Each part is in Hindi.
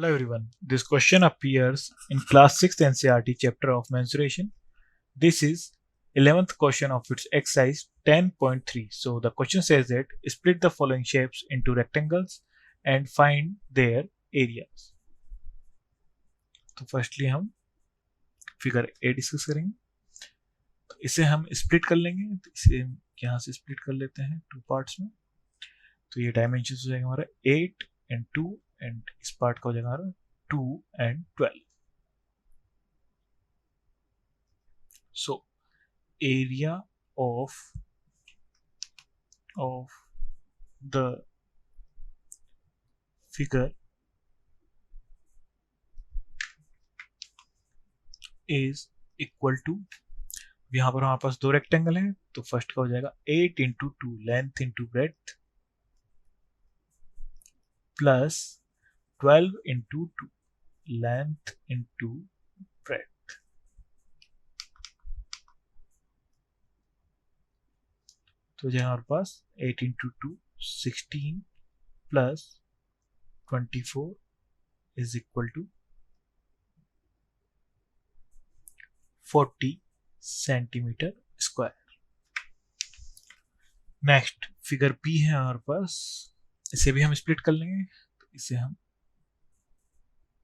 Hello everyone. This question appears in class 6th NCERT chapter of mensuration. This is 11th question of its exercise 10.3. So the question says that split the following shapes into rectangles and find their areas. तो फर्स्टली हम फिगर ए डिस्कस करेंगे. तो इसे हम स्प्लिट कर लेंगे. तो इसे यहाँ से स्प्लिट कर लेते हैं टू पार्ट्स में. तो ये डायमेंशन हो जाएगा हमारा 8 and 2 and इस पार्ट का हो जाएगा हमारा 2 and 12. So area of the figure is equal to, यहाँ पर हमारे पास दो रेक्टेंगल हैं. तो फर्स्ट का हो जाएगा 8 into 2 length into breadth plus 12 into 2 length into breadth. तो जो हमारे पास 8 into 2 16 plus 24 is equal to 40 centimetre square. Next figure B है हमारे पास. इसे भी हम स्प्लिट कर लेंगे. तो इसे हम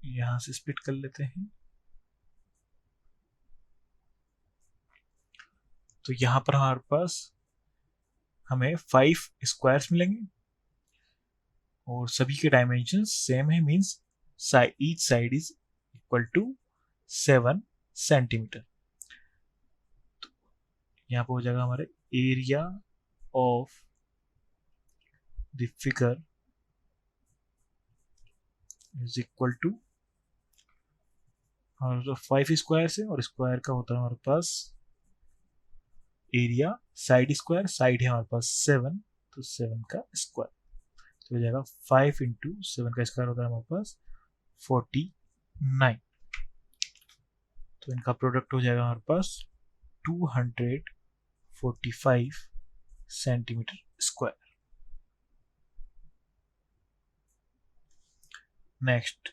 यहां से स्प्लिट कर लेते हैं. तो यहां पर हमारे पास हमें 5 स्क्वायर्स मिलेंगे और सभी के डायमेंशंस सेम है. Means each side is equal to 7 centimetre. तो यहाँ पर हो जाएगा हमारे area of the figure is equal to, हमारे पास 5 स्क्वायर है और स्क्वायर का होता है हमारे पास एरिया साइड स्क्वायर. साइड है हमारे पास 7, तो 7 का स्क्वायर. तो हो जाएगा 5 into 7 का स्क्वायर होता है हमारे पास 49. तो इनका प्रोडक्ट हो जाएगा हमारे पास 245 centimetre square. Next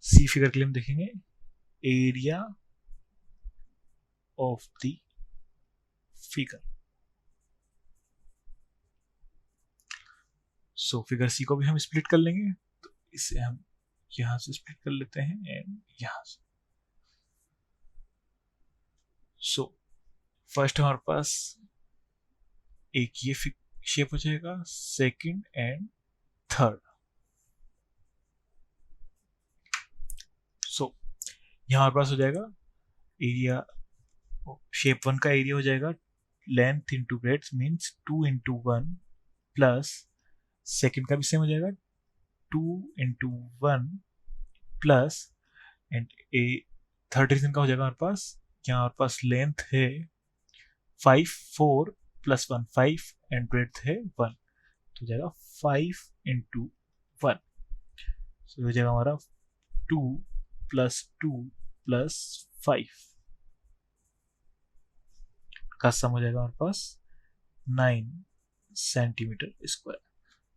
C figure के लिए हम देखेंगे area of the figure. So figure C को भी हम स्प्लिट कर लेंगे. तो इसे हम यहां से स्प्लिट कर लेते हैं एंड यहां से. सो फर्स्ट हमारे पास एक ये शेप हो जाएगा, सेकंड एंड थर्ड. सो यहाँ हमारे पास हो जाएगा एरिया. शेप 1 का एरिया हो जाएगा length into breadth means 2 into 1 plus second का भी सेम हो जाएगा 2 into 1 plus and third region का हो जाएगा हमारे पास. यहाँ हमारे पास लेंथ है 5 4 प्लस 1 5 एंड ब्रेड्थ है 1. तो हो जाएगा 5 into 1. तो हो जाएगा हमारा 2 plus 2 plus 5 का सम हो जाएगा हमारे पास 9 centimetre square.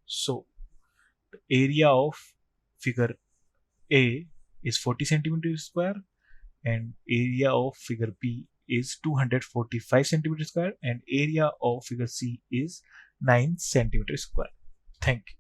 So area of figure A is 40 centimeter square and area of figure B is 245 centimeter square and area of figure C is 9 centimeter square. Thank you.